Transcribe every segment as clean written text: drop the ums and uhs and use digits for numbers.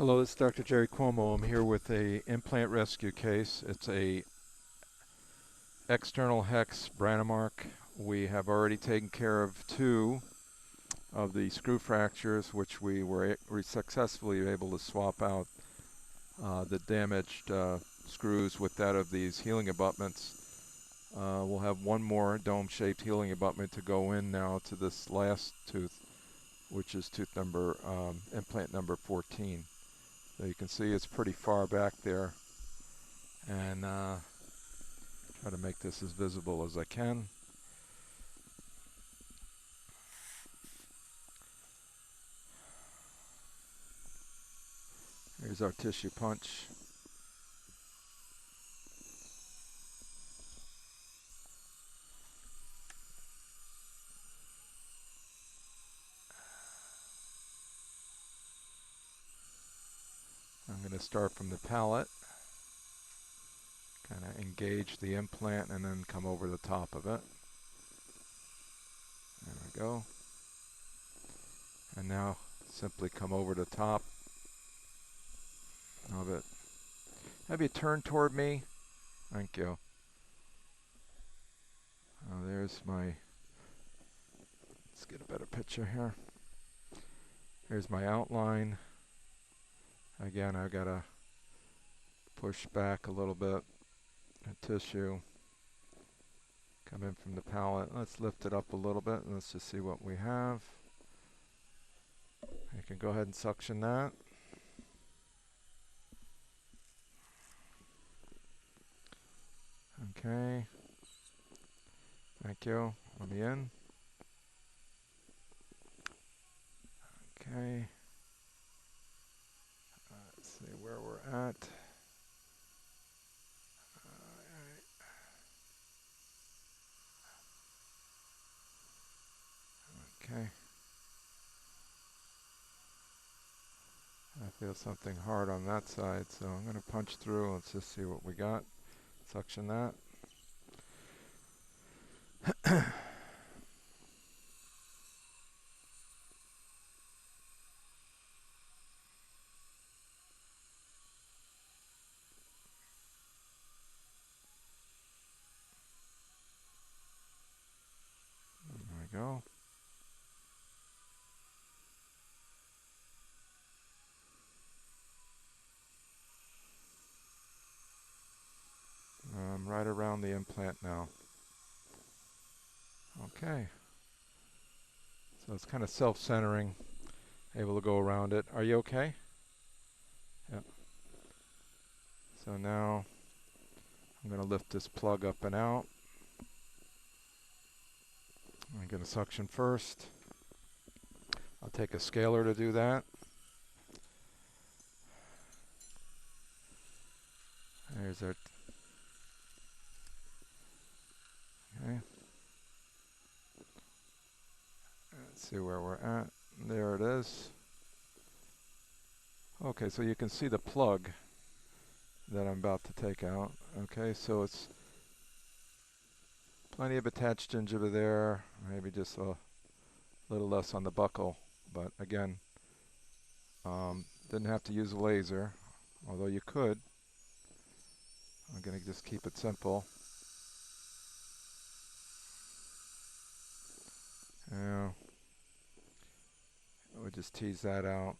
Hello, this is Dr. Jerry Cuomo. I'm here with a implant rescue case. It's a external hex Brannemark. We have already taken care of 2 of the screw fractures, which we were successfully able to swap out the damaged screws with that of these healing abutments. We'll have 1 more dome-shaped healing abutment to go in now to this last tooth, which is tooth number implant number 14. So you can see it's pretty far back there, and try to make this as visible as I can. Here's our tissue punch. I'm going to start from the palate, kind of engage the implant and then come over the top of it. There we go. And now simply come over the top of it. Have you turned toward me? Thank you. There's my, let's get a better picture here. Here's my outline. Again, I've got to push back a little bit the tissue. Come in from the palate. Let's lift it up a little bit and let's just see what we have. You can go ahead and suction that. Okay. Thank you. Let me in. Okay. Let's see where we're at. Okay. I feel something hard on that side, so I'm going to punch through. Let's just see what we got. Suction that. There we go. Right around the implant now. Okay. So it's kind of self-centering, able to go around it. Are you okay? Yep. So now I'm going to lift this plug up and out. I'm going to suction first. I'll take a scaler to do that. There's our... Okay. Let's see where we're at. There it is. Okay, so you can see the plug that I'm about to take out. Okay, so it's plenty of attached gingiva there, maybe just a little less on the buccal, but again, didn't have to use a laser, although you could. I'm going to just keep it simple. Yeah, we'll just tease that out.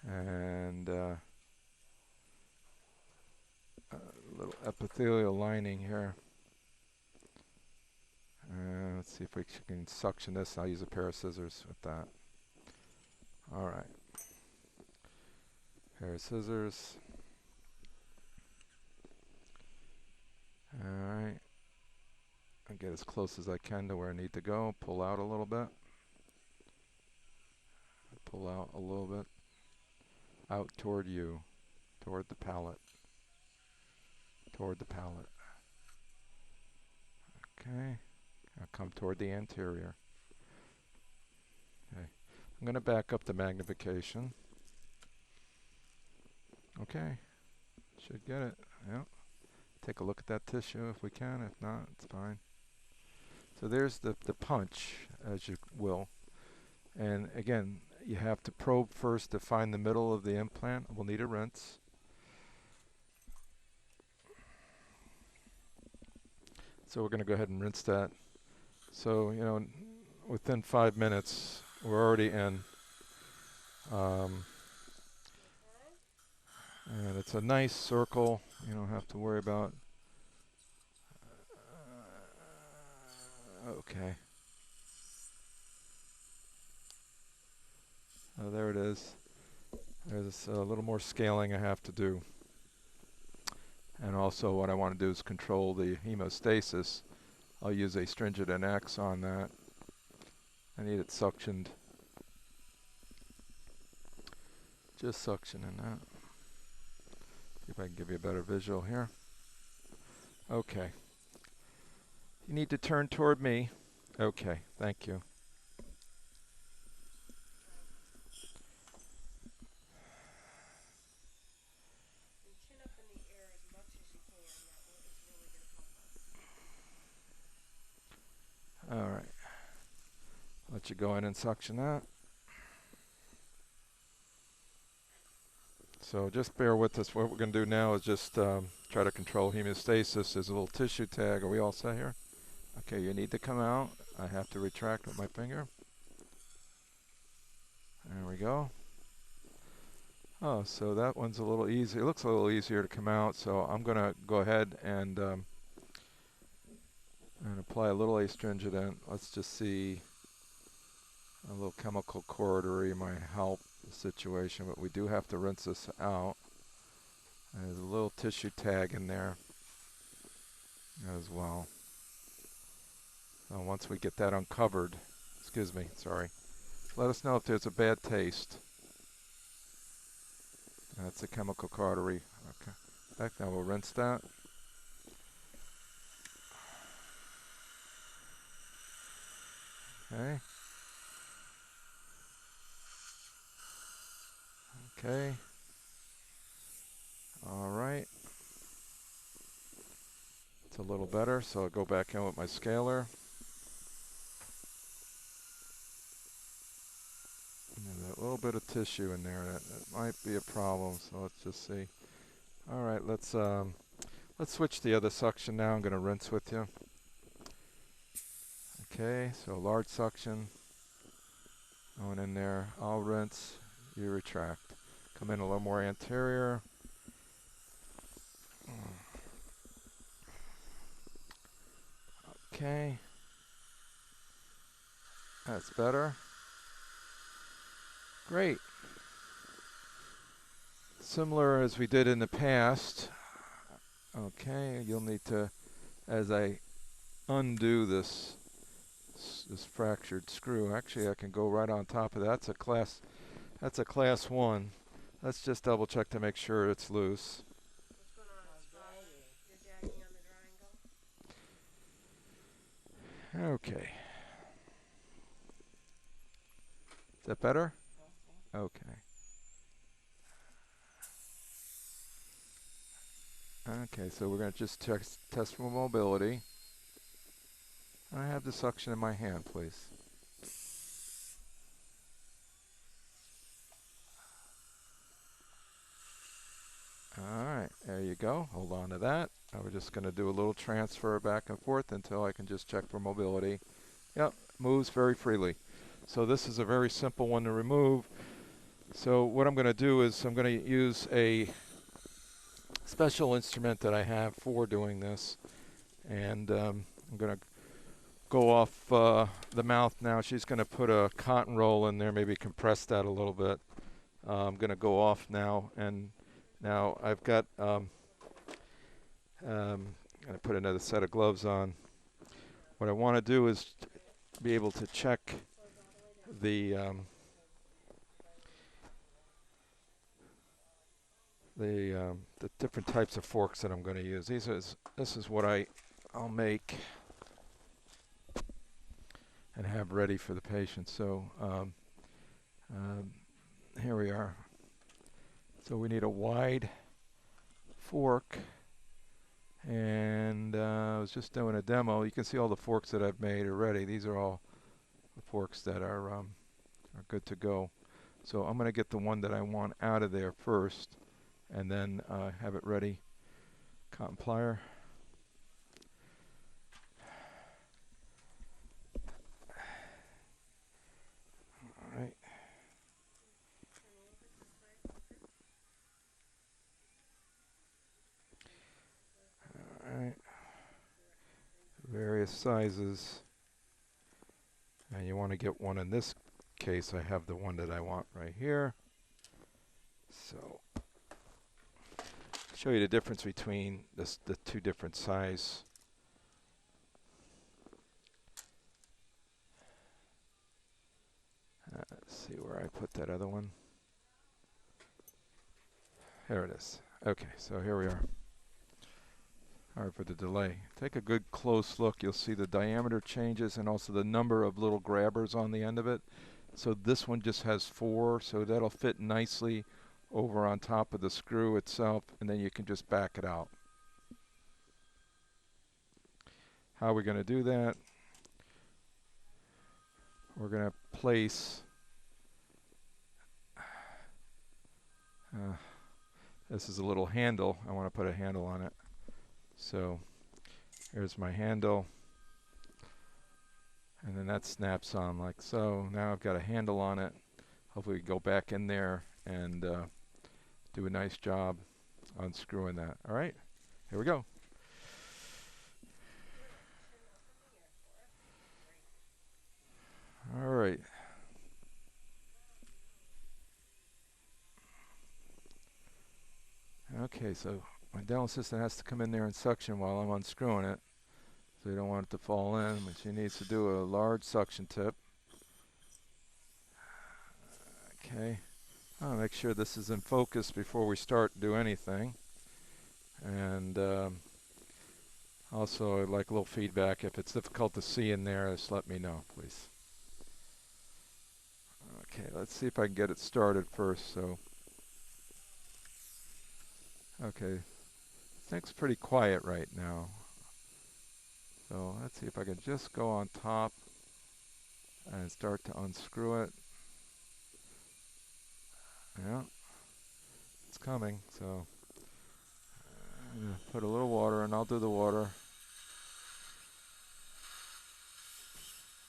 And a little epithelial lining here. Let's see if we can suction this. I'll use a pair of scissors with that. All right. Pair of scissors. All right. I'll get as close as I can to where I need to go. Pull out a little bit. Pull out a little bit. Out toward you. Toward the palate. Toward the palate. Okay. I'll come toward the anterior. Okay. I'm going to back up the magnification. Okay. Should get it. Yep. Take a look at that tissue if we can. If not, it's fine. So there's the punch, as you will. And again, You have to probe first to find the middle of the implant. We'll need a rinse. So we're going to go ahead and rinse that. So, you know, within 5 minutes, we're already in. And it's a nice circle. You don't have to worry about. Okay. Oh, there it is. There's a little more scaling I have to do. And also what I want to do is control the hemostasis. I'll use a stringent X on that. I need it suctioned. Just suctioning that. See if I can give you a better visual here. Okay. You need to turn toward me. Okay, thank you. Chin up in the air as much as you can. That is really going to help us. All right. Let you go in and suction that. So just bear with us. What we're going to do now is just try to control hemostasis. There's a little tissue tag. Are we all set here? Okay, you need to come out. I have to retract with my finger. There we go. Oh, so that one's a little easy. It looks a little easier to come out, so I'm going to go ahead and apply a little astringent. Let's just see. A little chemical corridor might help the situation, but we do have to rinse this out. There's a little tissue tag in there as well. So once we get that uncovered, excuse me, sorry, let us know if there's a bad taste. That's a chemical cautery. Okay. Back now we'll rinse that. Okay. Okay. All right. It's a little better, so I'll go back in with my scaler. And a little bit of tissue in there. That might be a problem, so let's just see. All right, let's switch the other suction now. I'm going to rinse with you. Okay, so large suction going in there. I'll rinse, you retract. Come in a little more anterior. Okay, that's better. Great. Similar as we did in the past. Okay, you'll need to, as I undo this fractured screw, actually I can go right on top of that. That's a class 1. Let's just double check to make sure it's loose. What's going on? It's dragging. You're dragging on the triangle? Okay. Is that better? Okay. Okay, so we're going to just test for mobility. I have the suction in my hand, please. Alright, there you go. Hold on to that. We're just going to do a little transfer back and forth until I can just check for mobility. Yep, moves very freely. So this is a very simple one to remove. So what I'm going to do is I'm going to use a special instrument that I have for doing this. And I'm going to go off the mouth now. She's going to put a cotton roll in there, maybe compress that a little bit. I'm going to go off now, and now I've got I'm going to put another set of gloves on. What I want to do is be able to check the different types of forks that I'm going to use. This is what I'll make and have ready for the patient. So here we are. So we need a wide fork, and I was just doing a demo. You can see all the forks that I've made already. These are all the forks that are good to go. So I'm going to get the one that I want out of there first, and then have it ready. Cotton plier. All right. All right. Various sizes. And you want to get one. In this case, I have the one that I want right here. So show you the difference between the two different size. Let's see where I put that other one. There it is. Okay, so here we are. All right, for the delay. Take a good close look. You'll see the diameter changes and also the number of little grabbers on the end of it. So this one just has 4, so that'll fit nicely over on top of the screw itself, and then you can just back it out. How are we going to do that? We're going to place this is a little handle. I want to put a handle on it. So here's my handle, and then that snaps on like so. Now I've got a handle on it. Hopefully we go back in there and do a nice job unscrewing that. All right, here we go. All right. Okay, so my dental assistant has to come in there and suction while I'm unscrewing it. So you don't want it to fall in, but she needs to do a large suction tip. Okay. I'll make sure this is in focus before we start to do anything. And also I'd like a little feedback. If it's difficult to see in there, just let me know, please. Okay, let's see if I can get it started first. So, okay, thing's pretty quiet right now. So let's see if I can just go on top and start to unscrew it. Yeah, it's coming. So I'm gonna put a little water and I'll do the water.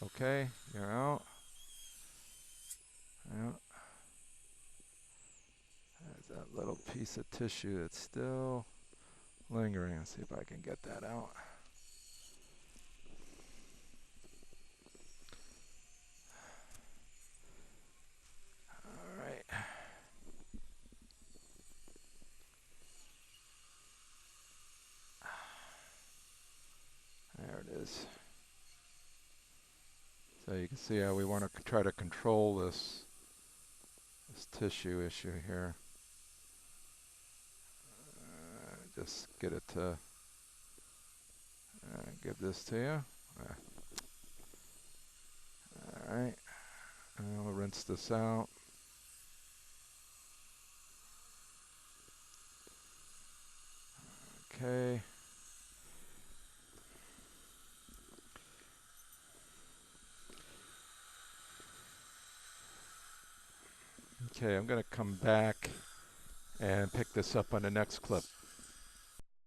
Okay, you're out. Yeah. There's that little piece of tissue that's still lingering. Let's see if I can get that out. All right. There it is. So you can see how we want to try to control this tissue issue here. Just get it to give this to you. All right, and we'll rinse this out. Okay. Okay, I'm going to come back and pick this up on the next clip.